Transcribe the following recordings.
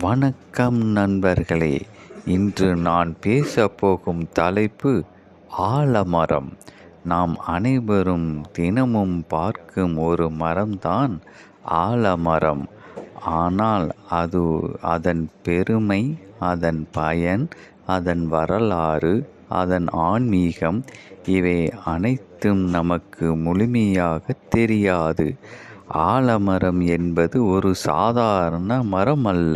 வணக்கம் நண்பர்களே. இன்று நான் பேசப்போகும் தலைப்பு ஆலமரம். நாம் அனைவரும் தினமும் பார்க்கும் ஒரு மரம்தான் ஆலமரம். ஆனால் அதன் பெருமை, அதன் பயன், அதன் வரலாறு, அதன் ஆன்மீகம் இவை அனைத்தும் நமக்கு முழுமையாக தெரியாது. ஆலமரம் என்பது ஒரு சாதாரண மரம் அல்ல.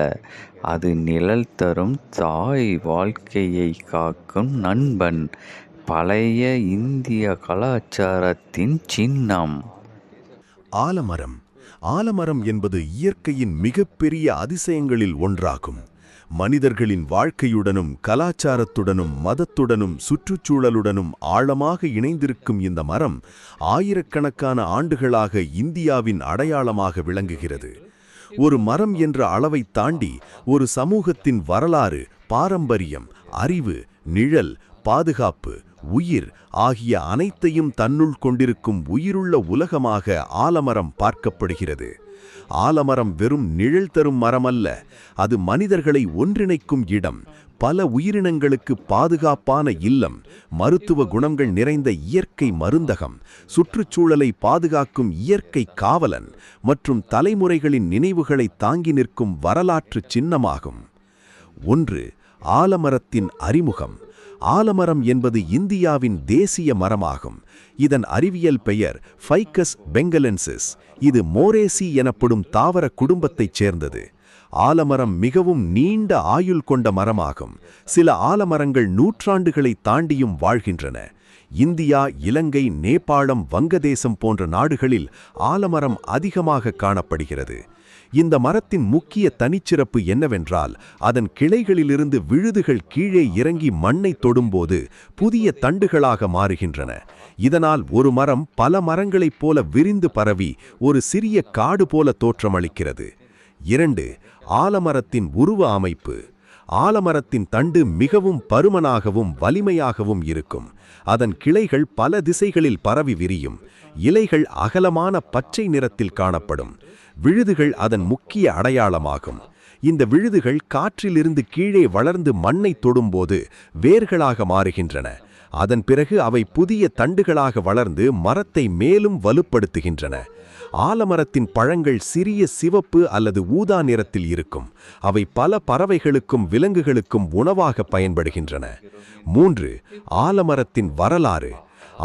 அது நிழல் தரும் தாய், வாழ்க்கையை காக்கும் நண்பன், பழைய இந்திய கலாச்சாரத்தின் சின்னம். ஆலமரம். ஆலமரம் என்பது இயற்கையின் மிகப்பெரிய அதிசயங்களில் ஒன்றாகும். மனிதர்களின் வாழ்க்கையுடனும் கலாச்சாரத்துடனும் மதத்துடனும் சுற்றுச்சூழலுடனும் ஆழமாக இணைந்திருக்கும் இந்த மரம் ஆயிரக்கணக்கான ஆண்டுகளாக இந்தியாவின் அடையாளமாக விளங்குகிறது. ஒரு மரம் என்ற அளவை தாண்டி ஒரு சமூகத்தின் வரலாறு, பாரம்பரியம், அறிவு, நிழல், பாதுகாப்பு, உயிர் ஆகிய அனைத்தையும் தன்னுள் கொண்டிருக்கும் உயிருள்ள உலகமாக ஆலமரம் பார்க்கப்படுகிறது. ஆலமரம் வெறும் நிழல் தரும் மரம் அல்ல, அது மனிதர்களை ஒன்றிணைக்கும் இடம், பல உயிரினங்களுக்கு பாதுகாப்பான இல்லம், மருத்துவ குணங்கள் நிறைந்த இயற்கை மருந்தகம், சுற்றுச்சூழலை பாதுகாக்கும் இயற்கை காவலன் மற்றும் தலைமுறைகளின் நினைவுகளை தாங்கி நிற்கும் வரலாற்று சின்னமாகும். 1. ஆலமரத்தின் அறிமுகம். ஆலமரம் என்பது இந்தியாவின் தேசிய மரமாகும். இதன் அறிவியல் பெயர் ஃபைகஸ் பெங்கலென்சிஸ். இது மோரேசி எனப்படும் தாவர குடும்பத்தைச் சேர்ந்தது. ஆலமரம் மிகவும் நீண்ட ஆயுள் கொண்ட மரமாகும். சில ஆலமரங்கள் நூற்றாண்டுகளை தாண்டியும் வாழ்கின்றன. இந்தியா, இலங்கை, நேபாளம், வங்கதேசம் போன்ற நாடுகளில் ஆலமரம் அதிகமாக காணப்படுகிறது. இந்த மரத்தின் முக்கிய தனிச்சிறப்பு என்னவென்றால், அதன் கிளைகளிலிருந்து விழுதுகள் கீழே இறங்கி மண்ணை தொடும்போது புதிய தண்டுகளாக மாறுகின்றன. இதனால் ஒரு மரம் பல மரங்களைப் போல விரிந்து பரவி ஒரு சிறிய காடு போல தோற்றமளிக்கிறது. 2. ஆலமரத்தின் உருவ அமைப்பு. ஆலமரத்தின் தண்டு மிகவும் பருமனாகவும் வலிமையாகவும் இருக்கும். அதன் கிளைகள் பல திசைகளில் பரவி விரியும். இலைகள் அகலமான பச்சை நிறத்தில் காணப்படும். விழுதுகள் அதன் முக்கிய அடையாளமாகும். இந்த விழுதுகள் காற்றிலிருந்து கீழே வளர்ந்து மண்ணை தொடும்போது வேர்களாக மாறுகின்றன. அதன் பிறகு அவை புதிய தண்டுகளாக வளர்ந்து மரத்தை மேலும் வலுப்படுத்துகின்றன. ஆலமரத்தின் பழங்கள் சிறிய சிவப்பு அல்லது ஊதா நிறத்தில் இருக்கும். அவை பல பறவைகளுக்கும் விலங்குகளுக்கும் உணவாக பயன்படுகின்றன. 3. ஆலமரத்தின் வரலாறு.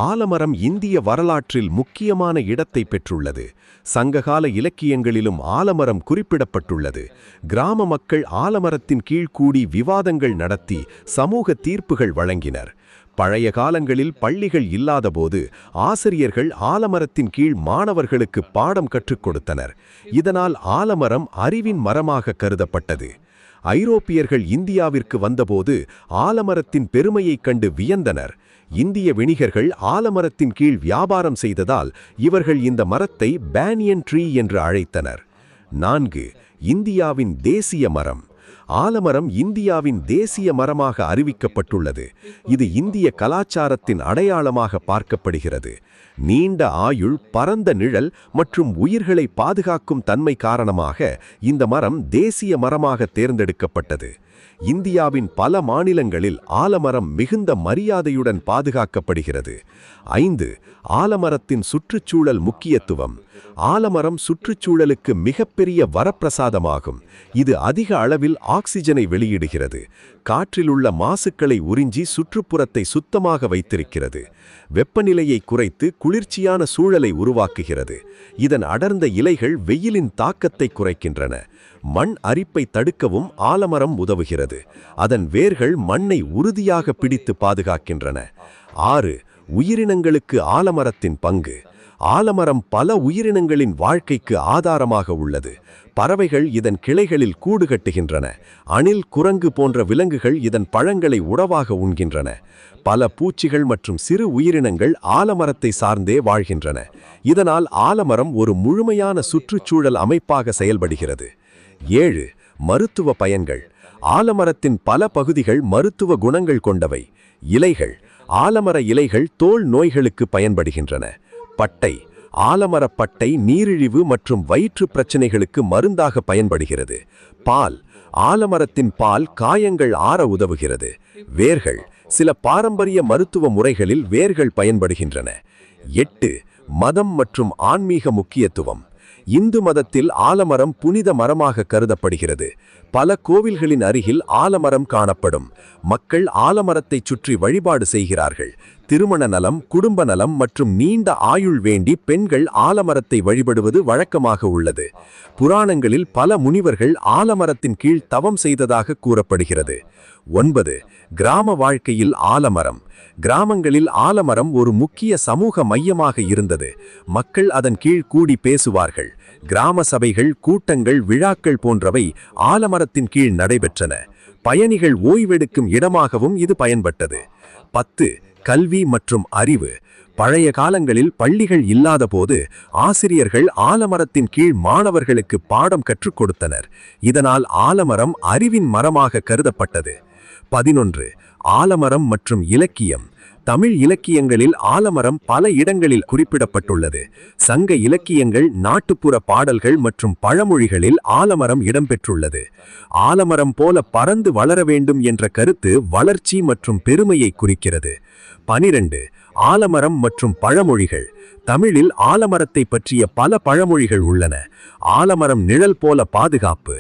ஆலமரம் இந்திய வரலாற்றில் முக்கியமான இடத்தை பெற்றுள்ளது. சங்ககால இலக்கியங்களிலும் ஆலமரம் குறிப்பிடப்பட்டுள்ளது. கிராம மக்கள் ஆலமரத்தின் கீழ் கூடி விவாதங்கள் நடத்தி சமூக தீர்ப்புகள் வழங்கினர். பழைய காலங்களில் பள்ளிகள் இல்லாதபோது ஆசிரியர்கள் ஆலமரத்தின் கீழ் மாணவர்களுக்கு பாடம் கற்றுக் கொடுத்தனர். இதனால் ஆலமரம் அறிவின் மரமாக கருதப்பட்டது. ஐரோப்பியர்கள் இந்தியாவிற்கு வந்தபோது ஆலமரத்தின் பெருமையைக் கண்டு வியந்தனர். இந்திய வணிகர்கள் ஆலமரத்தின் கீழ் வியாபாரம் செய்ததால் இவர்கள் இந்த மரத்தை பேனியன் ட்ரீ என்று அழைத்தனர். 4. இந்தியாவின் தேசிய மரம். ஆலமரம் இந்தியாவின் தேசிய மரமாக அறிவிக்கப்பட்டுள்ளது. இது இந்திய கலாச்சாரத்தின் அடையாளமாக பார்க்கப்படுகிறது. நீண்ட ஆயுள், பரந்த நிழல் மற்றும் உயிர்களை பாதுகாக்கும் தன்மை காரணமாக இந்த மரம் தேசிய மரமாக தேர்ந்தெடுக்கப்பட்டது. இந்தியாவின் பல மாநிலங்களில் ஆலமரம் மிகுந்த மரியாதையுடன் பாதுகாக்கப்படுகிறது. 5. ஆலமரத்தின் சுற்றுச்சூழல் முக்கியத்துவம். ஆலமரம் சுற்றுச்சூழலுக்கு மிகப்பெரிய வரப்பிரசாதமாகும். இது அதிக அளவில் ஆக்சிஜனை வெளியிடுகிறது. காற்றில் உள்ள மாசுக்களை உறிஞ்சி சுற்றுப்புறத்தை சுத்தமாக வைத்திருக்கிறது. வெப்பநிலையை குறைத்து குளிர்ச்சியான சூழலை உருவாக்குகிறது. இதன் அடர்ந்த இலைகள் வெயிலின் தாக்கத்தை குறைக்கின்றன. மண் அரிப்பை தடுக்கவும் ஆலமரம் உதவுகிறது. அதன் வேர்கள் மண்ணை உறுதியாக பிடித்து பாதுகாக்கின்றன. 6. உயிரினங்களுக்கு ஆலமரத்தின் பங்கு. ஆலமரம் பல உயிரினங்களின் வாழ்க்கைக்கு ஆதாரமாக உள்ளது. பறவைகள் இதன் கிளைகளில் கூடு கட்டுகின்றன. அணில், குரங்கு போன்ற விலங்குகள் இதன் பழங்களை உணவாக உண்கின்றன. பல பூச்சிகள் மற்றும் சிறு உயிரினங்கள் ஆலமரத்தை சார்ந்தே வாழ்கின்றன. இதனால் ஆலமரம் ஒரு முழுமையான சுற்றுச்சூழல் அமைப்பாக செயல்படுகிறது. 7. மருத்துவ பயன்கள். ஆலமரத்தின் பல பகுதிகள் மருத்துவ குணங்கள் கொண்டவை. இலைகள். ஆலமர இலைகள் தோல் நோய்களுக்கு பயன்படுகின்றன. பட்டை. ஆலமரப்பட்டை நீரிழிவு மற்றும் வயிற்று பிரச்சனைகளுக்கு மருந்தாக பயன்படுகிறது. பால். ஆலமரத்தின் பால் காயங்கள் ஆற உதவுகிறது. வேர்கள். சில பாரம்பரிய மருத்துவ முறைகளில் வேர்கள் பயன்படுகின்றன. 8. மதம் மற்றும் ஆன்மீக முக்கியத்துவம். இந்து மதத்தில் ஆலமரம் புனித மரமாக கருதப்படுகிறது. பல கோவில்களின் அருகில் ஆலமரம் காணப்படும். மக்கள் ஆலமரத்தைச் சுற்றி வழிபாடு செய்கிறார்கள். திருமண நலம், குடும்ப நலம் மற்றும் நீண்ட ஆயுள் வேண்டி பெண்கள் ஆலமரத்தை வழிபடுவது வழக்கமாக உள்ளது. புராணங்களில் பல முனிவர்கள் ஆலமரத்தின் கீழ் தவம் செய்ததாக கூறப்படுகிறது. 9. கிராம வாழ்க்கையில் ஆலமரம். கிராமங்களில் ஆலமரம் ஒரு முக்கிய சமூக மையமாக இருந்தது. மக்கள் அதன் கீழ் கூடி பேசுவார்கள். கிராம சபைகள், கூட்டங்கள், விழாக்கள் போன்றவை ஆலமரத்தின் கீழ் நடைபெற்றன. பயணிகள் ஓய்வெடுக்கும் இடமாகவும் இது பயன்பட்டது. 10. கல்வி மற்றும் அறிவு. பழைய காலங்களில் பள்ளிகள் இல்லாத போது ஆசிரியர்கள் ஆலமரத்தின் கீழ் மாணவர்களுக்கு பாடம் கற்றுக் கொடுத்தனர். இதனால் ஆலமரம் அறிவின் மரமாக கருதப்பட்டது. 11. ஆலமரம் மற்றும் இலக்கியம். தமிழ் இலக்கியங்களில் ஆலமரம் பல இடங்களில் குறிப்பிடப்பட்டுள்ளது. சங்க இலக்கியங்கள், நாட்டுப்புற பாடல்கள் மற்றும் பழமொழிகளில் ஆலமரம் இடம்பெற்றுள்ளது. ஆலமரம் போல பறந்து வளர வேண்டும் என்ற கருத்து வளர்ச்சி மற்றும் பெருமையை குறிக்கிறது. 12. ஆலமரம் மற்றும் பழமொழிகள். தமிழில் ஆலமரத்தை பற்றிய பல பழமொழிகள் உள்ளன. ஆலமரம் நிழல் போல பாதுகாப்பு.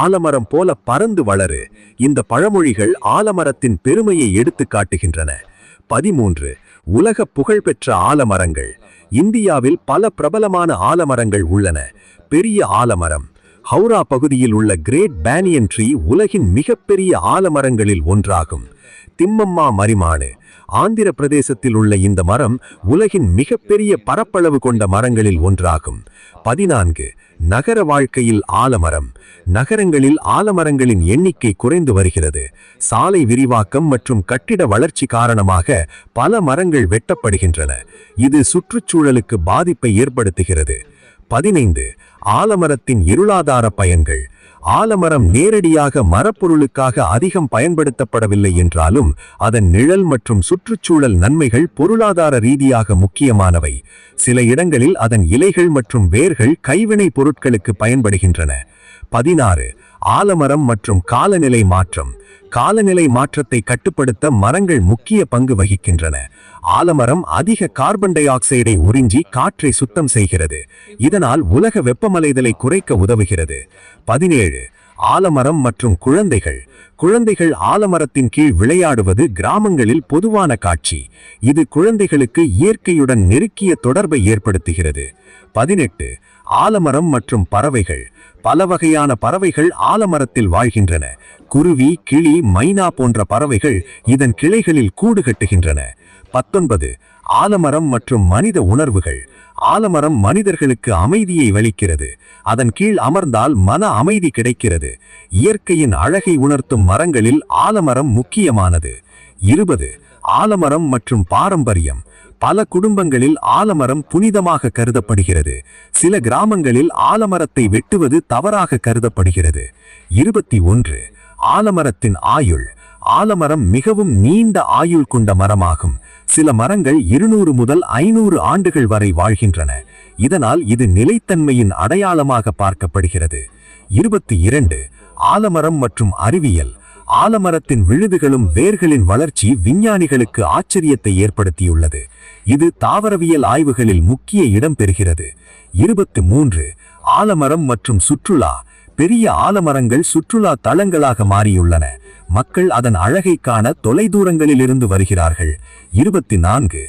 ஆலமரம் போல பறந்து வளரு. இந்த பழமொழிகள் ஆலமரத்தின் பெருமையை எடுத்து காட்டுகின்றன. 13. உலக புகழ்பெற்ற ஆலமரங்கள். இந்தியாவில் பல பிரபலமான ஆலமரங்கள் உள்ளன. பெரிய ஆலமரம். ஹவுரா பகுதியில் உள்ள கிரேட் பேனியன் ட்ரீ உலகின் மிகப்பெரிய ஆலமரங்களில் ஒன்றாகும். திம்மம்மா மரிமானு. ஆந்திர பிரதேசத்தில் உள்ள இந்த மரம் உலகின் மிகப்பெரிய பரப்பளவு கொண்ட மரங்களில் ஒன்றாகும். 14. நகர வாழ்க்கையில் ஆலமரம். நகரங்களில் ஆலமரங்களின் எண்ணிக்கை குறைந்து வருகிறது. சாலை விரிவாக்கம் மற்றும் கட்டிட வளர்ச்சி காரணமாக பல மரங்கள் வெட்டப்படுகின்றன. இது சுற்றுச்சூழலுக்கு பாதிப்பை ஏற்படுத்துகிறது. 15. ஆலமரத்தின் இருளாதார பயன்கள். ஆலமரம் நேரடியாக மரப்பொருளுக்காக அதிகம் பயன்படுத்தப்படவில்லை என்றாலும் அதன் நிழல் மற்றும் சுற்றுச்சூழல் நன்மைகள் பொருளாதார ரீதியாக முக்கியமானவை. சில இடங்களில் அதன் இலைகள் மற்றும் வேர்கள் கைவினை பொருட்களுக்கு பயன்படுகின்றன. 16. ஆலமரம் மற்றும் காலநிலை மாற்றம். காலநிலை மாற்றத்தை கட்டுப்படுத்த மரங்கள் முக்கிய பங்கு வகிக்கின்றன. ஆலமரம் அதிக கார்பன் டை ஆக்சைடை உறிஞ்சி காற்றை சுத்தம் செய்கிறது. இதனால் உலக வெப்பமடைதலை குறைக்க உதவுகிறது. 17. ஆலமரம் மற்றும் குழந்தைகள். குழந்தைகள் ஆலமரத்தின் கீழ் விளையாடுவது கிராமங்களில் பொதுவான காட்சி. இது குழந்தைகளுக்கு இயற்கையுடன் நெருக்கிய தொடர்பை ஏற்படுத்துகிறது. 18. ஆலமரம் மற்றும் பறவைகள். பல வகையான பறவைகள் ஆலமரத்தில் வாழ்கின்றன. குருவி, கிளி, மைனா போன்ற பறவைகள் இதன் கிளைகளில் கூடு கட்டுகின்றன. 19. ஆலமரம் மற்றும் மனித உணர்வுகள். ஆலமரம் மனிதர்களுக்கு அமைதியை அளிக்கிறது. அதன் கீழ் அமர்ந்தால் மன அமைதி கிடைக்கிறது. இயற்கையின் அழகை உணர்த்தும் மரங்களில் ஆலமரம் முக்கியமானது. 20. ஆலமரம் மற்றும் பாரம்பரியம். பல குடும்பங்களில் ஆலமரம் புனிதமாக கருதப்படுகிறது. சில கிராமங்களில் ஆலமரத்தை வெட்டுவது தவறாக கருதப்படுகிறது. 21. ஆலமரத்தின் ஆயுள். ஆலமரம் மிகவும் நீண்ட ஆயுள் கொண்ட மரமாகும். சில மரங்கள் 200 முதல் 500 ஆண்டுகள் வரை வாழ்கின்றன. இதனால் இது நிலைத்தன்மையின் அடையாளமாக பார்க்கப்படுகிறது. 22. ஆலமரம் மற்றும் அறிவியல். ஆலமரத்தின் விழுதுகளும் வேர்களின் வளர்ச்சி விஞ்ஞானிகளுக்கு ஆச்சரியத்தை ஏற்படுத்தியுள்ளது. இது தாவரவியல் ஆய்வுகளில் முக்கிய இடம் பெறுகிறது. 23. ஆலமரம் மற்றும் சுற்றுலா. பெரிய ஆலமரங்கள் சுற்றுலா தலங்களாக மாறியுள்ளன. மக்கள் அதன் அழகை காண தொலைதூரங்களிலிருந்து வருகிறார்கள். 24.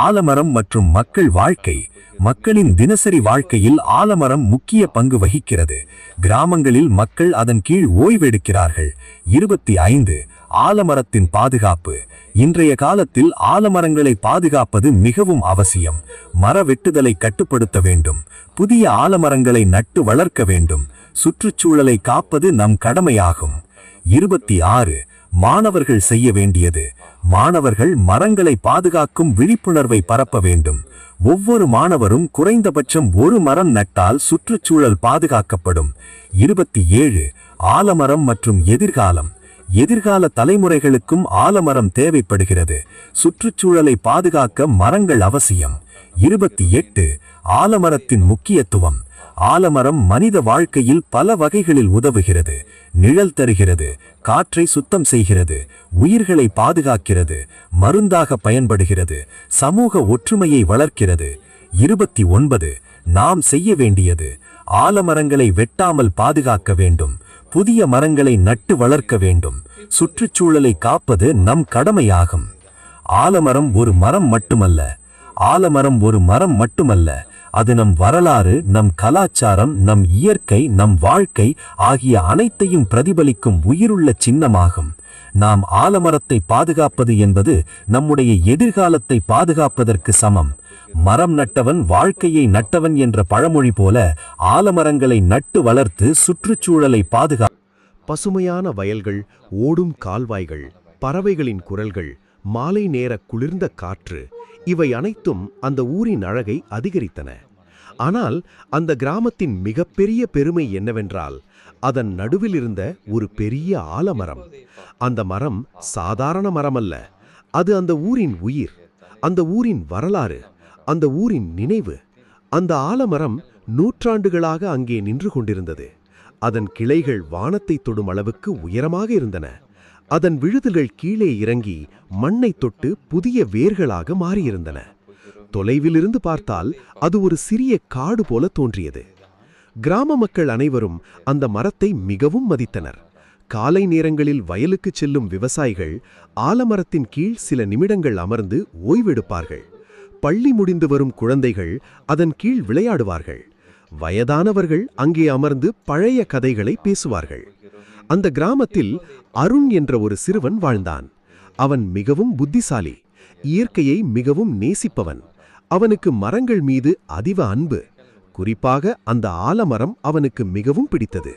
ஆலமரம் மற்றும் மக்கள் வாழ்க்கை. மக்களின் தினசரி வாழ்க்கையில் ஆலமரம் முக்கிய பங்கு வகிக்கிறது. கிராமங்களில் மக்கள் அதன் கீழ் ஓய்வெடுக்கிறார்கள். 25. ஆலமரத்தின் பாதுகாப்பு. இன்றைய காலத்தில் ஆலமரங்களை பாதுகாப்பது மிகவும் அவசியம். மர வெட்டுதலை கட்டுப்படுத்த வேண்டும். புதிய ஆலமரங்களை நட்டு வளர்க்க வேண்டும். சுற்றுச்சூழலை காப்பது நம் கடமையாகும். 26. மாணவர்கள் செய்ய வேண்டியது. மாணவர்கள் மரங்களை பாதுகாக்கும் விழிப்புணர்வை பரப்ப வேண்டும். ஒவ்வொரு மாணவரும் குறைந்தபட்சம் ஒரு மரம் நட்டால் சுற்றுச்சூழல் பாதுகாக்கப்படும். 27. ஆலமரம் மற்றும் எதிர்காலம். எதிர்கால தலைமுறைகளுக்கும் ஆலமரம் தேவைப்படுகிறது. சுற்றுச்சூழலை பாதுகாக்க மரங்கள் அவசியம். 28. ஆலமரத்தின் முக்கியத்துவம். ஆலமரம் மனித வாழ்க்கையில் பல வகைகளில் உதவுகிறது. நிழல் தருகிறது, காற்றை சுத்தம் செய்கிறது, உயிர்களை பாதுகாக்கிறது, மருந்தாக பயன்படுகிறது, சமூக ஒற்றுமையை வளர்க்கிறது. 29. நாம் செய்ய வேண்டியது. ஆலமரங்களை வெட்டாமல் பாதுகாக்க வேண்டும். புதிய மரங்களை நட்டு வளர்க்க வேண்டும். சுற்றுச்சூழலை காப்பது நம் கடமையாகும். ஆலமரம் ஒரு மரம் மட்டுமல்ல. ஆலமரம் ஒரு மரம் மட்டுமல்ல. அது நம் வரலாறு, நம் கலாச்சாரம், நம் இயற்கை, நம் வாழ்க்கை ஆகிய அனைத்தையும் பிரதிபலிக்கும் உயிருள்ள சின்னமாகும். நாம் ஆலமரத்தை பாதுகாப்பது என்பது நம்முடைய எதிர்காலத்தை பாதுகாப்பதற்கு சமம். மரம் நட்டவன் வாழ்க்கையை நட்டவன் என்ற பழமொழி போல ஆலமரங்களை நட்டு வளர்த்து சுற்றுச்சூழலை பசுமையான வயல்கள், ஓடும் கால்வாய்கள், பறவைகளின் குரல்கள், மாலை நேர குளிர்ந்த காற்று, இவை அனைத்தும் அந்த ஊரின் அழகை அதிகரித்தன. ஆனால் அந்த கிராமத்தின் மிகப்பெரிய பெருமை என்னவென்றால் அதன் நடுவில் இருந்த ஒரு பெரிய ஆலமரம். அந்த மரம் சாதாரண மரமல்ல. அது அந்த ஊரின் உயிர், அந்த ஊரின் வரலாறு, அந்த ஊரின் நினைவு. அந்த ஆலமரம் நூற்றாண்டுகளாக அங்கே நின்று கொண்டிருந்தது. அதன் கிளைகள் வானத்தை தொடும் அளவுக்கு உயரமாக இருந்தன. அதன் விழுதுகள் கீழே இறங்கி மண்ணை தொட்டு புதிய வேர்களாக மாறியிருந்தன. தொலைவிலிருந்து பார்த்தால் அது ஒரு சிறிய காடு போல தோன்றியது. கிராம மக்கள் அனைவரும் அந்த மரத்தை மிகவும் மதித்தனர். காலை நேரங்களில் வயலுக்கு செல்லும் விவசாயிகள் ஆலமரத்தின் கீழ் சில நிமிடங்கள் அமர்ந்து ஓய்வெடுப்பார்கள். பள்ளி முடிந்து வரும் குழந்தைகள் அதன் கீழ் விளையாடுவார்கள். வயதானவர்கள் அங்கே அமர்ந்து பழைய கதைகளை பேசுவார்கள். அந்த கிராமத்தில் அருண் என்ற ஒரு சிறுவன் வாழ்ந்தான். அவன் மிகவும் புத்திசாலி, இயற்கையை மிகவும் நேசிப்பவன். அவனுக்கு மரங்கள் மீது அதிக அன்பு. குறிப்பாக அந்த ஆலமரம் அவனுக்கு மிகவும் பிடித்தது.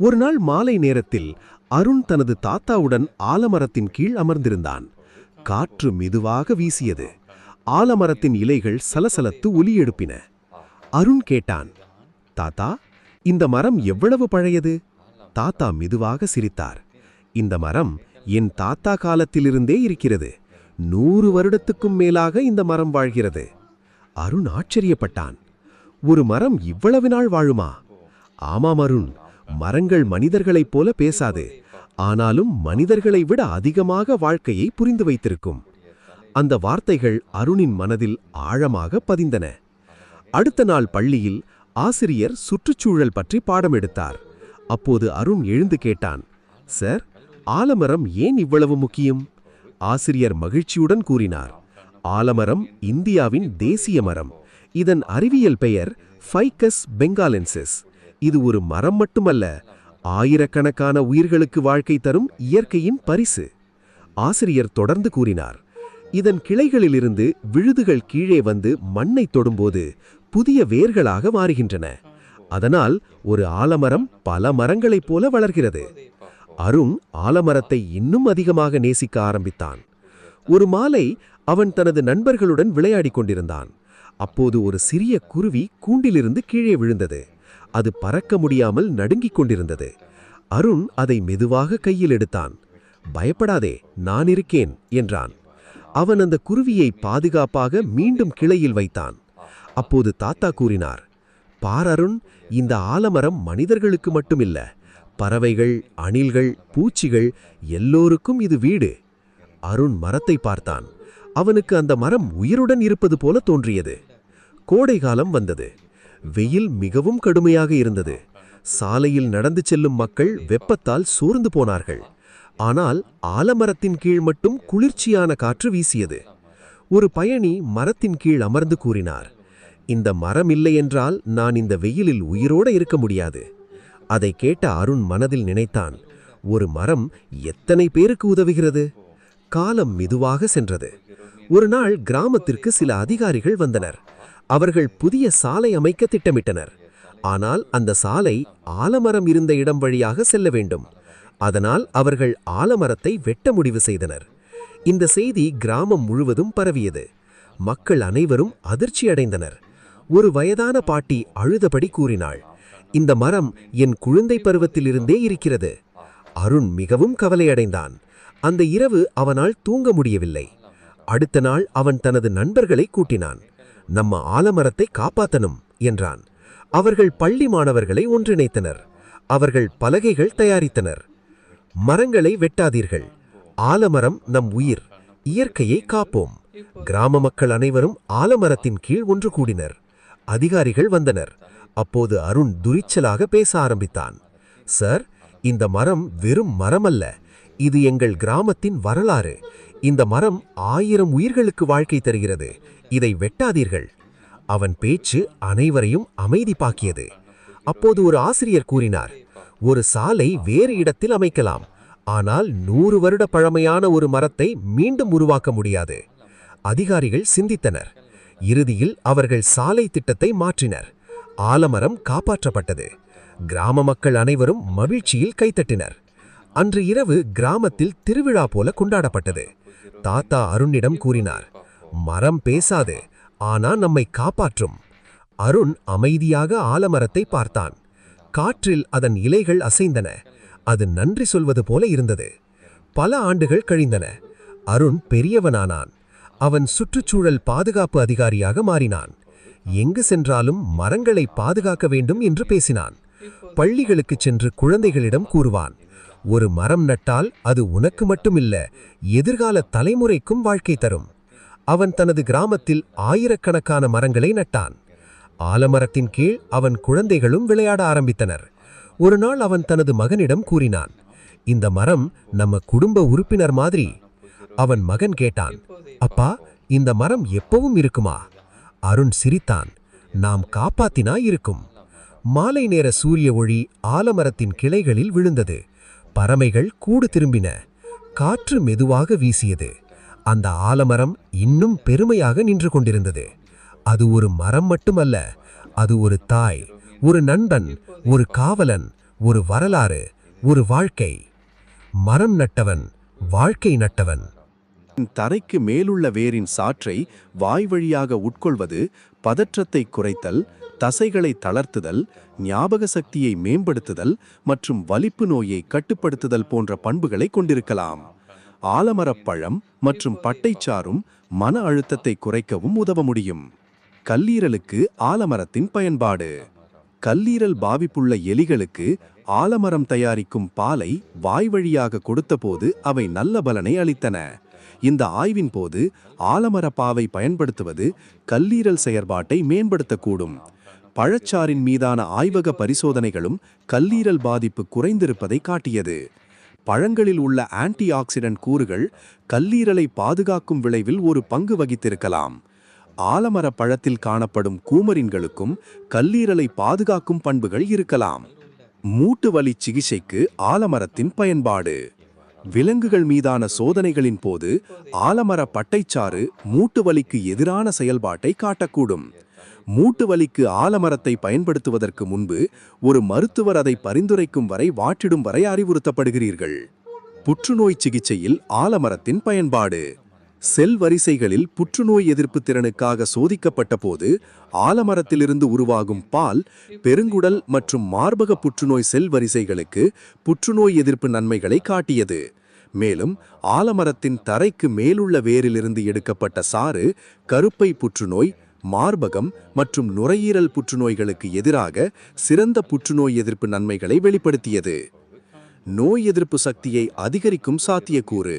ஒரு நாள் மாலை நேரத்தில் அருண் தனது தாத்தாவுடன் ஆலமரத்தின் கீழ் அமர்ந்திருந்தான். காற்று மெதுவாக வீசியது. ஆலமரத்தின் இலைகள் சலசலத்து ஒலி எழுப்பின. அருண் கேட்டான், தாத்தா, இந்த மரம் எவ்வளவு பழையது? தாத்தா மெதுவாக சிரித்தார். இந்த மரம் என் தாத்தா காலத்திலிருந்தே இருக்கிறது. 100 வருடத்துக்கும் மேலாக இந்த மரம் வாழ்கிறது. அருண் ஆச்சரியப்பட்டான். ஒரு மரம் இவ்வளவு நாள் வாழுமா? ஆமாம் அருண், மரங்கள் மனிதர்களைப் போல பேசாது. ஆனாலும் மனிதர்களை விட அதிகமாக வாழ்க்கையை புரிந்து வைத்திருக்கும். அந்த வார்த்தைகள் அருணின் மனதில் ஆழமாக பதிந்தன. அடுத்த நாள் பள்ளியில் ஆசிரியர் சுற்றுச்சூழல் பற்றி பாடம் எடுத்தார். அப்போது அருண் எழுந்து கேட்டான், சார், ஆலமரம் ஏன் இவ்வளவு முக்கியம்? ஆசிரியர் மகிழ்ச்சியுடன் கூறினார், ஆலமரம் இந்தியாவின் தேசிய மரம். இதன் அறிவியல் பெயர் ஃபைகஸ் பெங்காலென்சிஸ். இது ஒரு மரம் மட்டுமல்ல, ஆயிரக்கணக்கான உயிர்களுக்கு வாழ்க்கை தரும் இயற்கையின் பரிசு. ஆசிரியர் தொடர்ந்து கூறினார், இதன் கிளைகளிலிருந்து விழுதுகள் கீழே வந்து மண்ணை தொடும்போது புதிய வேர்களாக மாறுகின்றன. அதனால் ஒரு ஆலமரம் பல மரங்களைப் போல வளர்கிறது. அருண் ஆலமரத்தை இன்னும் அதிகமாக நேசிக்க ஆரம்பித்தான். ஒரு மாலை அவன் தனது நண்பர்களுடன் விளையாடிக் கொண்டிருந்தான். அப்போது ஒரு சிறிய குருவி கூண்டிலிருந்து கீழே விழுந்தது. அது பறக்க முடியாமல் நடுங்கிக் கொண்டிருந்தது. அருண் அதை மெதுவாக கையில் எடுத்தான். பயப்படாதே, நான் இருக்கேன் என்றான். அவன் அந்த குருவியை பாதுகாப்பாக மீண்டும் கிளையில் வைத்தான். அப்போது தாத்தா கூறினார், பார் அருண், இந்த ஆலமரம் மனிதர்களுக்கு மட்டுமில்ல, பறவைகள், அணில்கள், பூச்சிகள் எல்லோருக்கும் இது வீடு. அருண் மரத்தை பார்த்தான். அவனுக்கு அந்த மரம் உயிருடன் இருப்பது போல தோன்றியது. கோடை காலம் வந்தது. வெயில் மிகவும் கடுமையாக இருந்தது. சாலையில் நடந்து செல்லும் மக்கள் வெப்பத்தால் சோர்ந்து போனார்கள். ஆனால் ஆலமரத்தின் கீழ் மட்டும் குளிர்ச்சியான காற்று வீசியது. ஒரு பயணி மரத்தின் கீழ் அமர்ந்து கூறினார், இந்த மரம் இல்லை என்றால் நான் இந்த வெயிலில் உயிரோடு இருக்க முடியாது. அதை கேட்ட அருண் மனதில் நினைத்தான், ஒரு மரம் எத்தனை பேருக்கு உதவுகிறது? காலம் மெதுவாக சென்றது. ஒரு நாள் கிராமத்திற்கு சில அதிகாரிகள் வந்தனர். அவர்கள் புதிய சாலை அமைக்க திட்டமிட்டனர். ஆனால் அந்த சாலை ஆலமரம் இருந்த இடம் வழியாக செல்ல வேண்டும். அதனால் அவர்கள் ஆலமரத்தை வெட்ட முடிவு செய்தனர். இந்த செய்தி கிராமம் முழுவதும் பரவியது. மக்கள் அனைவரும் அதிர்ச்சி அடைந்தனர். ஒரு வயதான பாட்டி அழுதபடி கூறினாள், இந்த மரம் என் குழந்தை பருவத்திலிருந்தே இருக்கிறது. அருண் மிகவும் கவலையடைந்தான். அந்த இரவு அவனால் தூங்க முடியவில்லை. அடுத்த நாள் அவன் தனது நண்பர்களை கூட்டினான். நம்ம ஆலமரத்தை காப்பாத்தணும் என்றான். அவர்கள் பள்ளி மாணவர்களை ஒன்றிணைத்தனர். அவர்கள் பலகைகள் தயாரித்தனர். மரங்களை வெட்டாதீர்கள், ஆலமரம் நம் உயிர், இயற்கையை காப்போம். கிராம மக்கள் அனைவரும் ஆலமரத்தின் கீழ் ஒன்று கூடினர். அதிகாரிகள் வந்தனர். அப்போது அருண் துரிச்சலாக பேச ஆரம்பித்தான். சார், இந்த மரம் வெறும் மரம் அல்ல, இது எங்கள் கிராமத்தின் வரலாறு. இந்த மரம் 1000 உயிர்களுக்கு வாழ்க்கை தருகிறது. இதை வெட்டாதீர்கள். அவன் பேச்சு அனைவரையும் அமைதிப்பாக்கியது. அப்போது ஒரு ஆசிரியர் கூறினார், ஒரு சாலை வேறு இடத்தில் அமைக்கலாம், ஆனால் 100 வருட பழமையான ஒரு மரத்தை மீண்டும் உருவாக்க முடியாது. அதிகாரிகள் சிந்தித்தனர். இறுதியில் அவர்கள் சாலை திட்டத்தை மாற்றினர். ஆலமரம் காப்பாற்றப்பட்டது. கிராம மக்கள் அனைவரும் மகிழ்ச்சியில் கைத்தட்டினர். அன்று இரவு கிராமத்தில் திருவிழா போல கொண்டாடப்பட்டது. தாத்தா அருணிடம் கூறினார், மரம் பேசாது, ஆனா நம்மை காப்பாற்றும். அருண் அமைதியாக ஆலமரத்தை பார்த்தான். காற்றில் அதன் இலைகள் அசைந்தன. அது நன்றி சொல்வது போல இருந்தது. பல ஆண்டுகள் கழிந்தன. அருண் பெரியவனானான். அவன் சுற்றுச்சூழல் பாதுகாப்பு அதிகாரியாக மாறினான். எங்கு சென்றாலும் மரங்களை பாதுகாக்க வேண்டும் என்று பேசினான். பள்ளிகளுக்குச் சென்று குழந்தைகளிடம் கூறுவான், ஒரு மரம் நட்டால் அது உனக்கு மட்டுமில்ல, எதிர்கால தலைமுறைக்கும் வாழ்க்கை தரும். அவன் தனது கிராமத்தில் ஆயிரக்கணக்கான மரங்களை நட்டான். ஆலமரத்தின் கீழ் அவன் குழந்தைகளும் விளையாட ஆரம்பித்தனர். ஒரு நாள் அவன் தனது மகனிடம் கூறினான், இந்த மரம் நம்ம குடும்ப உறுப்பினர் மாதிரி. அவன் மகன் கேட்டான், அப்பா, இந்த மரம் எப்பவும் இருக்குமா? அருண் சிரித்தான், நாம் காப்பாத்தினா இருக்கும். மாலை நேர சூரிய ஒளி ஆலமரத்தின் கிளைகளில் விழுந்தது. பறவைகள் கூடு திரும்பின. காற்று மெதுவாக வீசியது. அந்த ஆலமரம் இன்னும் பெருமையாக நின்று கொண்டிருந்தது. அது ஒரு மரம் மட்டுமல்ல, அது ஒரு தாய், ஒரு நண்பன், ஒரு காவலன், ஒரு வரலாறு, ஒரு வாழ்க்கை. மரம் நட்டவன் வாழ்க்கை நட்டவன். தரைக்கு மேலுள்ள வேரின் சாற்றை வாய் வழியாக உட்கொள்வது பதற்றத்தை குறைத்தல், தசைகளை தளர்த்துதல், ஞாபக சக்தியை மேம்படுத்துதல் மற்றும் வலிப்பு நோயை கட்டுப்படுத்துதல் போன்ற பண்புகளை கொண்டிருக்கலாம். ஆலமரப்பழம் மற்றும் பட்டைச்சாறும் மன அழுத்தத்தை குறைக்கவும் உதவ முடியும். கல்லீரலுக்கு ஆலமரத்தின் பயன்பாடு. கல்லீரல் பாதிப்புள்ள எலிகளுக்கு ஆலமரம் தயாரிக்கும் பாலை வாய் வழியாக கொடுத்தபோது அவை நல்ல பலனை அளித்தன. இந்த ஆய்வின் போது ஆலமர பாவை பயன்படுத்துவது கல்லீரல் செயற்பாட்டை மேம்படுத்தக்கூடும். பழச்சாறின் மீதான ஆய்வக பரிசோதனைகளும் கல்லீரல் பாதிப்பு குறைந்திருப்பதை காட்டியது. பழங்களில் உள்ள ஆன்டி ஆக்சிடென்ட் கூறுகள் கல்லீரலை பாதுகாக்கும் விளைவில் ஒரு பங்கு வகித்திருக்கலாம். ஆலமர பழத்தில் காணப்படும் கூமரின்களுக்கும் கல்லீரலை பாதுகாக்கும் பண்புகள் இருக்கலாம். மூட்டு வலி சிகிச்சைக்கு ஆலமரத்தின் பயன்பாடு. விலங்குகள் மீதான சோதனைகளின் போது ஆலமர பட்டைச்சாறு மூட்டு வலிக்கு எதிரான செயல்பாட்டை காட்டக்கூடும். மூட்டு வலிக்கு ஆலமரத்தை பயன்படுத்துவதற்கு முன்பு ஒரு மருத்துவர் அதை பரிந்துரைக்கும் வரை வாட்டிடும் வரை அறிவுறுத்தப்படுகிறீர்கள். புற்றுநோய் சிகிச்சையில் ஆலமரத்தின் பயன்பாடு. செல் வரிசைகளில் புற்றுநோய் எதிர்ப்பு திறனுக்காக சோதிக்கப்பட்ட போது ஆலமரத்திலிருந்து உருவாகும் பால் பெருங்குடல் மற்றும் மார்பக புற்றுநோய் செல் வரிசைகளுக்கு புற்றுநோய் எதிர்ப்பு நன்மைகளை காட்டியது. மேலும் ஆலமரத்தின் தரைக்கு மேலுள்ள வேரிலிருந்து எடுக்கப்பட்ட சாறு கருப்பை புற்றுநோய், மார்பகம் மற்றும் நுரையீரல் புற்றுநோய்களுக்கு எதிராக சிறந்த புற்றுநோய் எதிர்ப்பு நன்மைகளை வெளிப்படுத்தியது. நோய் எதிர்ப்பு சக்தியை அதிகரிக்கும் சாத்தியக்கூறு.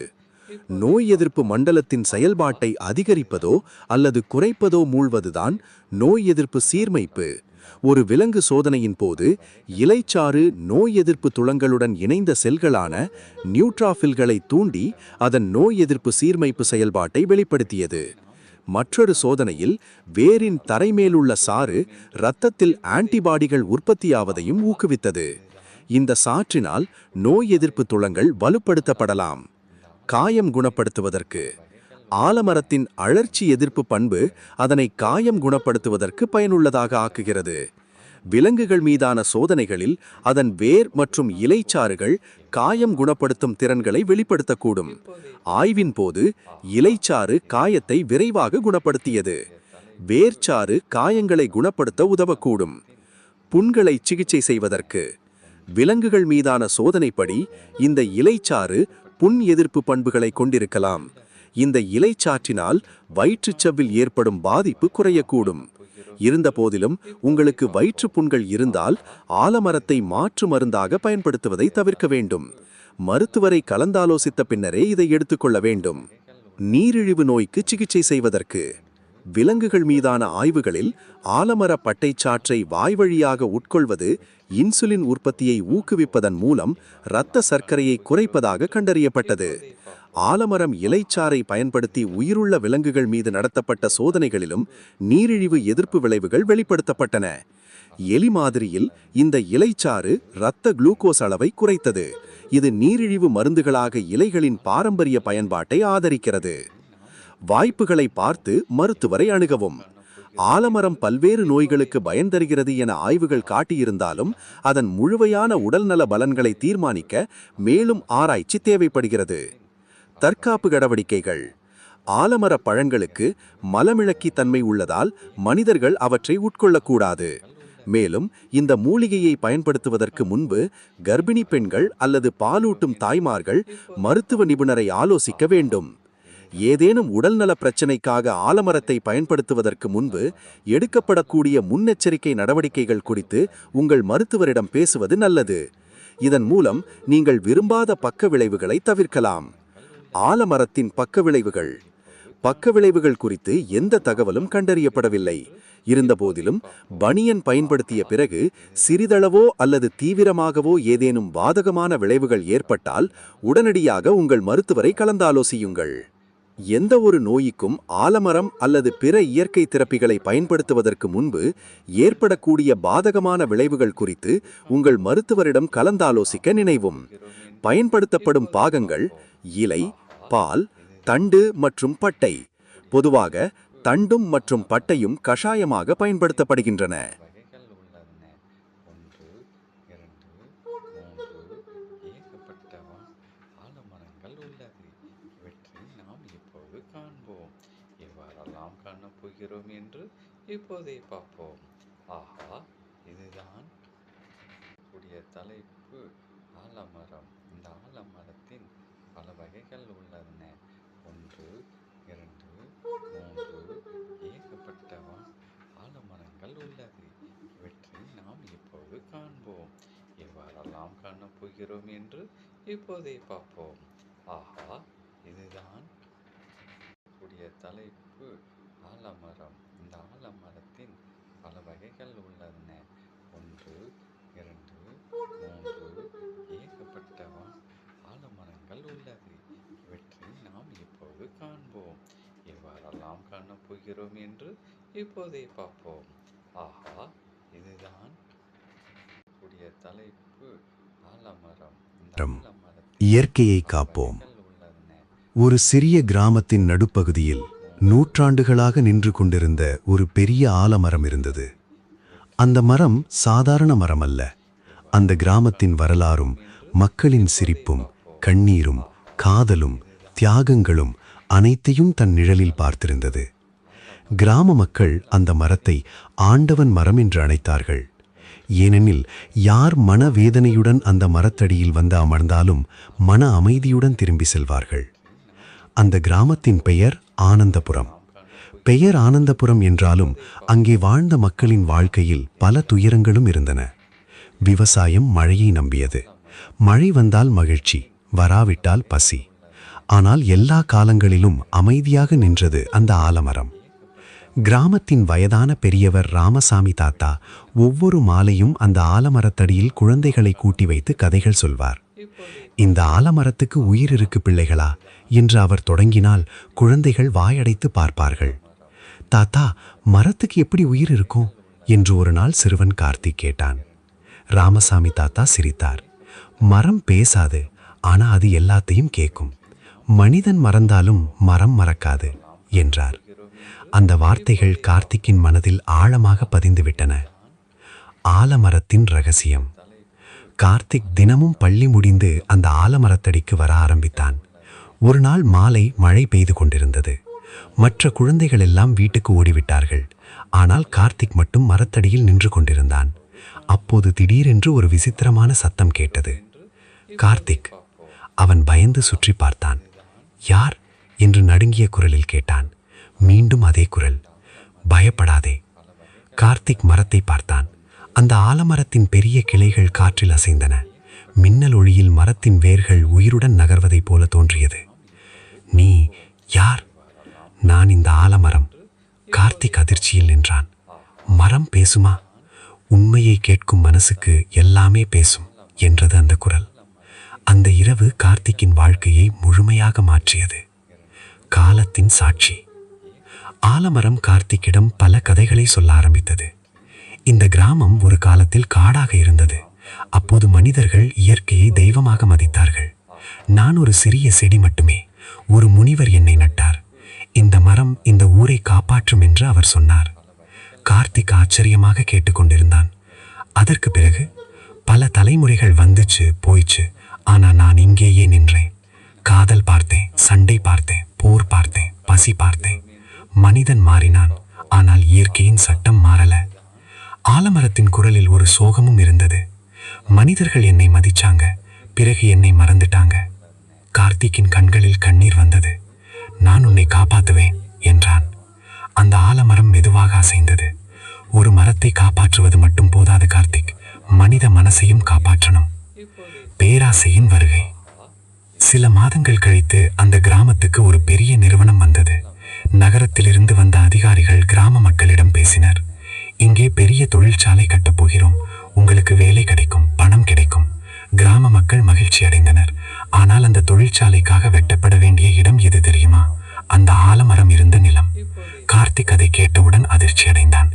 நோய் எதிர்ப்பு மண்டலத்தின் செயல்பாட்டை அதிகரிப்பதோ அல்லது குறைப்பதோ மூழ்வதுதான் நோய் எதிர்ப்பு சீர்மைப்பு. ஒரு விலங்கு சோதனையின் போது இலைச்சாறு நோய் எதிர்ப்பு துளங்களுடன் இணைந்த செல்களான நியூட்ராஃபில்களை தூண்டி அதன் நோய் எதிர்ப்பு சீர்மைப்பு செயல்பாட்டை வெளிப்படுத்தியது. மற்றொரு சோதனையில் வேரின் தரைமேலுள்ள சாறு இரத்தத்தில் ஆன்டிபாடிகள் உற்பத்தியாவதையும் ஊக்குவித்தது. இந்த சாற்றினால் நோய் எதிர்ப்பு துளங்கள் வலுப்படுத்தப்படலாம். காயம் குணப்படுத்துவதற்கு. ஆலமரத்தின் அழற்சி எதிர்ப்பு பண்பு அதனை காயம் குணப்படுத்துவதற்கு பயனுள்ளதாக ஆக்குகிறது. விலங்குகள் மீதான சோதனைகளில் அதன் வேர் மற்றும் இலைச்சாறுகள் காயம் குணப்படுத்தும் திறன்களை வெளிப்படுத்தக்கூடும். ஆய்வின் போது இலைச்சாறு காயத்தை விரைவாக குணப்படுத்தியது. வேர்ச்சாறு காயங்களை குணப்படுத்த உதவக்கூடும். புண்களை சிகிச்சை செய்வதற்கு. விலங்குகள் மீதான சோதனைப்படி இந்த இலைச்சாறு புண் எதிர்ப்பு பண்புகளை கொண்டிருக்கலாம். இந்த இலைச்சாற்றினால் வயிற்றுச்சவ்வில் ஏற்படும் பாதிப்பு குறையக்கூடும். இருந்தபோதிலும் உங்களுக்கு வயிற்றுப் புண்கள் இருந்தால் ஆலமரத்தை மாற்று மருந்தாக பயன்படுத்துவதை தவிர்க்க வேண்டும். மருத்துவரை கலந்தாலோசித்த பின்னரே இதை எடுத்துக்கொள்ள வேண்டும். நீரிழிவு நோய்க்கு சிகிச்சை செய்வதற்கு விலங்குகள் மீதான ஆய்வுகளில் ஆலமர பட்டைச்சாற்றை வாய்வழியாக உட்கொள்வது இன்சுலின் உற்பத்தியை ஊக்குவிப்பதன் மூலம் இரத்த சர்க்கரையை குறைப்பதாக கண்டறியப்பட்டது. ஆலமரம் இலைச்சாறை பயன்படுத்தி உயிருள்ள விலங்குகள் மீது நடத்தப்பட்ட சோதனைகளிலும் நீரிழிவு எதிர்ப்பு விளைவுகள் வெளிப்படுத்தப்பட்டன. எலி மாதிரியில் இந்த இலைச்சாறு இரத்த குளுக்கோஸ் அளவை குறைத்தது. இது நீரிழிவு மருந்துகளாக இலைகளின் பாரம்பரிய பயன்பாட்டை ஆதரிக்கிறது. வாய்ப்புகளை பார்த்து மருத்துவரை அணுகவும். ஆலமரம் பல்வேறு நோய்களுக்கு பயன் தருகிறது என ஆய்வுகள் காட்டியிருந்தாலும் அதன் முழுமையான உடல்நல பலன்களை தீர்மானிக்க மேலும் ஆராய்ச்சி தேவைப்படுகிறது. தற்காப்பு நடவடிக்கைகள். ஆலமர பழங்களுக்கு மலமிளக்கி தன்மை உள்ளதால் மனிதர்கள் அவற்றை உட்கொள்ளக்கூடாது. மேலும் இந்த மூலிகையை பயன்படுத்துவதற்கு முன்பு கர்ப்பிணி பெண்கள் அல்லது பாலூட்டும் தாய்மார்கள் மருத்துவ நிபுணரை ஆலோசிக்க வேண்டும். ஏதேனும் உடல்நல பிரச்சினைக்காக ஆலமரத்தை பயன்படுத்துவதற்கு முன்பு எடுக்கப்படக்கூடிய முன்னெச்சரிக்கை நடவடிக்கைகள் குறித்து உங்கள் மருத்துவரிடம் பேசுவது நல்லது. இதன் மூலம் நீங்கள் விரும்பாத பக்க விளைவுகளை தவிர்க்கலாம். ஆலமரத்தின் பக்கவிளைவுகள். பக்கவிளைவுகள் குறித்து எந்த தகவலும் கண்டறியப்படவில்லை. இருந்தபோதிலும் பனியன் பயன்படுத்திய பிறகு சிறிதளவோ அல்லது தீவிரமாகவோ ஏதேனும் பாதகமான விளைவுகள் ஏற்பட்டால் உடனடியாக உங்கள் மருத்துவரை கலந்தாலோசியுங்கள். எந்த ஒரு நோய்க்கும் ஆலமரம் அல்லது பிற இயற்கை தெரப்பிகளை பயன்படுத்துவதற்கு முன்பு ஏற்படக்கூடிய பாதகமான விளைவுகள் குறித்து உங்கள் மருத்துவரிடம் கலந்தாலோசிக்க நினைவும். பயன்படுத்தப்படும் பாகங்கள் இலை, பால், தண்டு மற்றும் பட்டை. பொதுவாக தண்டும் மற்றும் பட்டையும் கஷாயமாக பயன்படுத்தப்படுகின்றன. காணப்போகிறோம் என்று இப்போதே பார்ப்போம். ஆஹா, இதுதான் கூடிய தலைப்பு ஆலமரம். இந்த ஆலமரத்தின் பல வகைகள் உள்ளன. 1, 2, 3 ஏகப்பட்ட ஆலமரங்கள் உள்ளது. இவற்றை நாம் இப்போது காண்போம். எவ்வாறெல்லாம் காணப்போகிறோம் என்று இப்போதே பார்ப்போம். ஆஹா, இதுதான் கூடிய தலைப்பு ஆலமரம். இந்த ஆலமரத்தின் பல வகைகள் உள்ளன. 1, 2, 3 ஏகப்பட்ட ஆலமரங்கள் உள்ளது. இவற்றை நாம் இப்போது காண்போம். எவ்வாறெல்லாம் காணப்போகிறோம் என்று இப்போதே பார்ப்போம். ஆஹா, இதுதான் கூடிய தலைப்பு ஆலமரம். இந்த ஆலமரத்தின் இயற்கையை காப்போம். ஒரு சிறிய கிராமத்தின் நடுப்பகுதியில் நூற்றாண்டுகளாக நின்று கொண்டிருந்த ஒரு பெரிய ஆலமரம் இருந்தது. அந்த மரம் சாதாரண மரம் அல்ல. அந்த கிராமத்தின் வரலாறும் மக்களின் சிரிப்பும் கண்ணீரும் காதலும் தியாகங்களும் அனைத்தையும் தன் நிழலில் பார்த்திருந்தது. கிராம மக்கள் அந்த மரத்தை ஆண்டவன் மரம் என்று அழைத்தார்கள். ஏனெனில் யார் மனவேதனையுடன் அந்த மரத்தடியில் வந்து அமர்ந்தாலும் மன அமைதியுடன் திரும்பி செல்வார்கள். அந்த கிராமத்தின் பெயர் ஆனந்தபுரம். பெயர் ஆனந்தபுரம் என்றாலும் அங்கே வாழ்ந்த மக்களின் வாழ்க்கையில் பல துயரங்களும் இருந்தன. விவசாயம் மழையை நம்பியது. மழை வந்தால் மகிழ்ச்சி, வராவிட்டால் பசி. ஆனால் எல்லா காலங்களிலும் அமைதியாக நின்றது அந்த ஆலமரம். கிராமத்தின் வயதான பெரியவர் ராமசாமி தாத்தா ஒவ்வொரு மாலையும் அந்த ஆலமரத்தடியில் குழந்தைகளை கூட்டி வைத்து கதைகள் சொல்வார். இந்த ஆலமரத்துக்கு உயிர் இருக்கு பிள்ளைகளா என்று அவர் தொடங்கினால் குழந்தைகள் வாயடைத்து பார்ப்பார்கள். தாத்தா, மரத்துக்கு எப்படி உயிர் இருக்கும் என்று ஒரு நாள் சிறுவன் கார்த்திக் கேட்டான். ராமசாமி தாத்தா சிரித்தார். மரம் பேசாது, ஆனா அது எல்லாத்தையும் கேட்கும். மனிதன் மறந்தாலும் மரம் மறக்காது என்றார். அந்த வார்த்தைகள் கார்த்திக்கின் மனதில் ஆழமாக பதிந்துவிட்டன. ஆலமரத்தின் ரகசியம். கார்த்திக் தினமும் பள்ளி முடிந்து அந்த ஆலமரத்தடிக்கு வர ஆரம்பித்தான். ஒரு நாள் மாலை மழை பெய்து கொண்டிருந்தது. மற்ற குழந்தைகள் எல்லாம் வீட்டுக்கு ஓடிவிட்டார்கள். ஆனால் கார்த்திக் மட்டும் மரத்தடியில் நின்று கொண்டிருந்தான். அப்போது திடீரென்று ஒரு விசித்திரமான சத்தம் கேட்டது. கார்த்திக். அவன் பயந்து சுற்றி பார்த்தான். யார் என்று நடுங்கிய குரலில் கேட்டான். மீண்டும் அதே குரல், பயப்படாதே. கார்த்திக் மரத்தை பார்த்தான். அந்த ஆலமரத்தின் பெரிய கிளைகள் காற்றில் அசைந்தன. மின்னல் ஒளியில் மரத்தின் வேர்கள் உயிருடன் நகர்வதைப் போல தோன்றியது. நீ யார்? நான் இந்த ஆலமரம். கார்த்திக் அதிர்ச்சியில் நின்றான். மரம் பேசுமா? உண்மையை கேட்கும் மனசுக்கு எல்லாமே பேசும் என்றது அந்த குரல். அந்த இரவு கார்த்திக்கின் வாழ்க்கையை முழுமையாக மாற்றியது. காலத்தின் சாட்சி. ஆலமரம் கார்த்திக்கிடம் பல கதைகளை சொல்ல ஆரம்பித்தது. இந்த கிராமம் ஒரு காலத்தில் காடாக இருந்தது. அப்போது மனிதர்கள் இயற்கையை தெய்வமாக மதித்தார்கள். நான் ஒரு சிறிய செடி மட்டுமே. ஒரு முனிவர் என்னை நட்டார். இந்த மரம் இந்த ஊரை காப்பாற்றும் என்று அவர் சொன்னார். கார்த்திக் ஆச்சரியமாக கேட்டுக்கொண்டிருந்தான். அதற்கு பிறகு பல தலைமுறைகள் வந்துச்சு போயிச்சு. ஆனா நான் இங்கேயே நின்றேன். காதல் பார்த்தேன், சண்டை பார்த்தேன், போர் பார்த்தேன், பசி பார்த்தேன். மனிதன் மாறினான், ஆனால் இயற்கையின் சட்டம் மாறல. ஆலமரத்தின் குரலில் ஒரு சோகமும் இருந்தது. மனிதர்கள் என்னை மதிச்சாங்க, பிறகு என்னை மறந்துட்டாங்க. கார்த்திக்கின் கண்களில் கண்ணீர் வந்தது. நான் உன்னை காப்பாத்துவேன் என்றான். அந்த ஆலமரம் மெதுவாக அசைந்தது. ஒரு மரத்தை காப்பாற்றுவது மட்டும் போதாது கார்த்திக், மனித மனசையும் காப்பாற்றணும். பேராசையின் வருகை. சில மாதங்கள் கழித்து அந்த கிராமத்துக்கு ஒரு பெரிய நிறுவனம் வந்தது. நகரத்திலிருந்து வந்த அதிகாரிகள் கிராம மக்களிடம் பேசினர். இங்கே பெரிய தொழிற்சாலை கட்டப் போகிறோம். உங்களுக்கு வேலை கிடைக்கும், பணம் கிடைக்கும். கிராம மக்கள் மகிழ்ச்சி அடைந்தனர். ஆனால் அந்த தொழிற்சாலைக்காக வெட்டப்பட வேண்டிய இடம் எது தெரியுமா? அந்த ஆலமரம் இருந்த நிலம். கார்த்திக் அதை கேட்டவுடன் அதிர்ச்சி அடைந்தான்.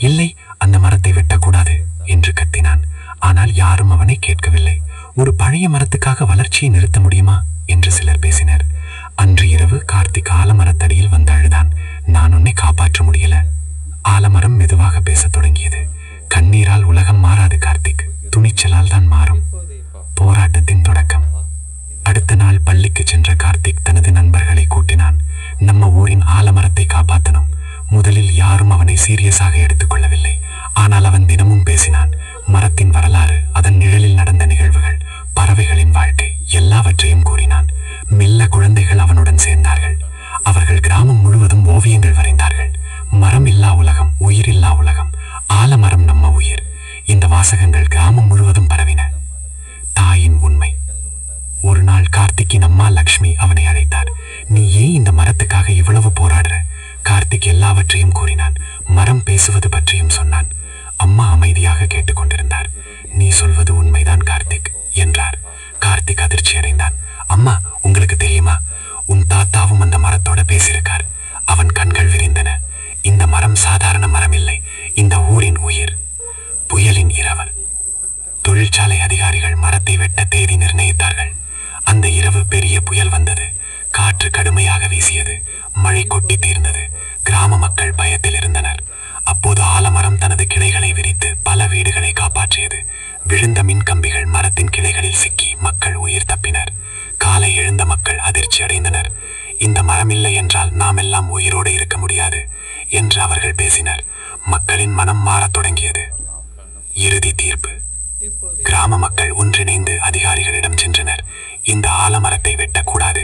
இல்லை, அந்த மரத்தை வெட்டக்கூடாது என்று கத்தினான். ஆனால் யாரும் அவனை கேட்கவில்லை. ஒரு பழைய மரத்துக்காக வளர்ச்சியை நிறுத்த முடியுமா என்று சிலர் பேசினர். அன்று இரவு கார்த்திக் ஆலமரத்தடியில் வந்து அழுதான். நான் உன்னை காப்பாற்ற முடியல. ஆலமரம் மெதுவாக பேசத் தொடங்கியது. கண்ணீரால் உலகம் மாறாது கார்த்திக், துணிச்சலால் தான் மாறும். போராட்டத்தின் தொடக்கம். அடுத்த நாள் பள்ளிக்கு சென்ற கார்த்திக் தனது நண்பர்களை கூட்டினான். நம்ம ஊரின் ஆலமரத்தை காப்பாற்றணும். முதலில் யாரும் அவனை சீரியஸாக எடுத்துக்கொள்ளவில்லை. ஆனால் அவன் தினமும் பேசினான். மரத்தின் வரலாறு, அதன் நிழலில் நடந்த நிகழ்வுகள், பறவைகளின் வாழ்க்கை, எல்லாவற்றையும் கூறினான். மெல்ல குழந்தைகள் அவனுடன் சேர்ந்தார்கள். அவர்கள் கிராமம் முழுவதும் ஓவியங்கள் வரைந்தார்கள். மரம் இல்லா உலகம், உயிர் இல்லா உலகம், ஆலமரம் நம்ம உயிர். இந்த வாசகங்கள் கிராமம் முழுவதும் பரவின. தாயின் உண்மை. ஒரு நாள் கார்த்திக்கின் அம்மா லக்ஷ்மி அவனை அழைத்தார். நீ ஏன் இந்த மரத்துக்காக இவ்வளவு போராடுற? கார்த்திக் எல்லாவற்றையும் கூறினான். மரம் பேசுவது பற்றியும் சொன்னான். அம்மா அமைதியாக கேட்டுக்கொண்டிருந்தார். நீ சொல்வது உண்மைதான் கார்த்திக் என்றார். கார்த்திக் அதிர்ச்சி அடைந்தான். அம்மா, உங்களுக்கு தெரியுமா, உன் தாத்தாவும் அந்த மரத்தோட பேசியிருக்கார். அவன் கண்கள் விரிந்தன. இந்த மரம் சாதாரண மரம் இல்லை, இந்த ஊரின் உயிர். புயலின் இரவல். தொழிற்சாலை அதிகாரிகள் மரத்தை வெட்ட தேதி நிர்ணயித்தார்கள். அந்த இரவு பெரிய புயல் வந்தது. காற்று கடுமையாக வீசியது. மழை கொட்டி தீர்ந்தது. கிராம மக்கள் பயத்தில் இருந்தனர். அப்போது ஆலமரம் தனது கிளைகளை விரித்து பல வீடுகளை காப்பாற்றியது. விழுந்த மின் கம்பிகள் மரத்தின் கிளைகளில் சிக்கி மக்கள் உயிர் தப்பினர். காலை எழுந்த மக்கள் அதிர்ச்சி அடைந்தனர். இந்த மரம் இல்லை என்றால் நாம் எல்லாம் உயிரோடு இருக்க முடியாது என்று அவர்கள் பேசினர். மக்களின் மனம் மாறத் தொடங்கியது. இறுதி தீர்ப்பு. கிராம மக்கள் ஒன்றிணைந்து அதிகாரிகளிடம் சென்றனர். இந்த ஆலமரத்தை வெட்டக்கூடாது.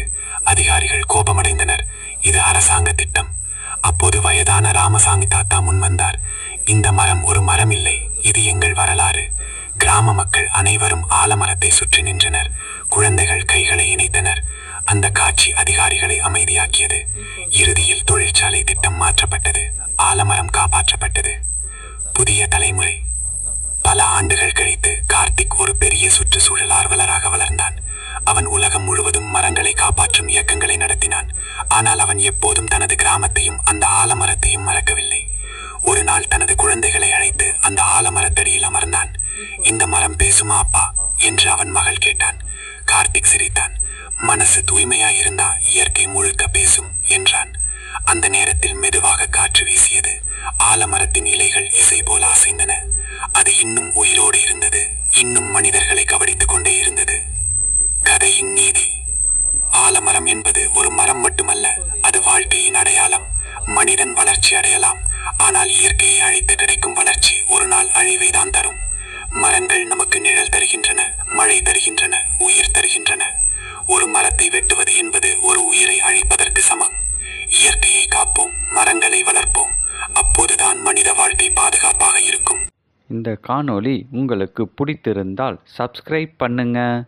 அதிகாரிகள் கோபமடைந்தனர். இது அரசாங்க திட்டம். அப்போது வயதான ராமசாமி தாத்தா முன்வந்தார். இந்த மரம் ஒரு மரம் இல்லை, இது எங்கள் வரலாறு. கிராம மக்கள் அனைவரும் ஆலமரத்தை சுற்றி நின்றனர். குழந்தைகள் கைகளை இணைத்தனர். அந்த காட்சி அதிகாரிகளை அமைதியாக்கியது. இறுதியில் தொழிற்சாலை திட்டம் மாற்றப்பட்டது. ஆலமரம் காப்பாற்றப்பட்டது. புதிய தலைமுறை. பல ஆண்டுகள் கழித்து கார்த்திக் ஒரு பெரிய சுற்றுச்சூழல் ஆர்வலராக வளர்ந்தான். அவன் உலகம் முழுவதும் மரங்களை காப்பாற்றும் இயக்கங்களை நடத்தினான். ஆனால் அவன் எப்போதும் தனது கிராமத்தையும் அந்த ஆலமரத்தையும் மறக்கவில்லை. ஒரு நாள் தனது குழந்தைகளை அழைத்து அந்த ஆலமரத்தடியில் அமர்ந்தான். இந்த மரம் பேசுமா அப்பா என்று அவன் மகள் கேட்டான். கார்த்திக் சிரித்தான். மனசு தூய்மையாயிருந்தா இயற்கை முழுக்க பேசும் என்றான். அந்த நேரத்தில் மெதுவாக காற்று வீசியது. ஆலமரத்தின் இலைகள் இசை போல அசைந்தன. அது இன்னும் உயிரோடு இருந்தது. இன்னும் மனிதர்களை கவனித்துக் கொண்டே இருந்தது. கதையின் நீதி. ஆலமரம் என்பது ஒரு மரம் மட்டுமல்ல, அது வாழ்க்கையின் அடையாளம். மனிதன் வளர்ச்சி அடையலாம், ஆனால் இயற்கையை அழித்து கிடைக்கும் வளர்ச்சி ஒரு நாள் அழிவை தான் தரும். மரங்கள் நமக்கு நிழல் தருகின்றன, மழை தருகின்றன, உயிர் தருகின்றன. ஒரு மரத்தை வெட்டுவது என்பது ஒரு உயிரை அழிப்பதற்கு சமம். இயற்கையை காப்போம், மரங்களை வளர்ப்போம். அப்போதுதான் மனித வாழ்க்கை பாதுகாப்பாக இருக்கும். இந்த காணொளி உங்களுக்கு பிடித்திருந்தால் சப்ஸ்கிரைப் பண்ணுங்க.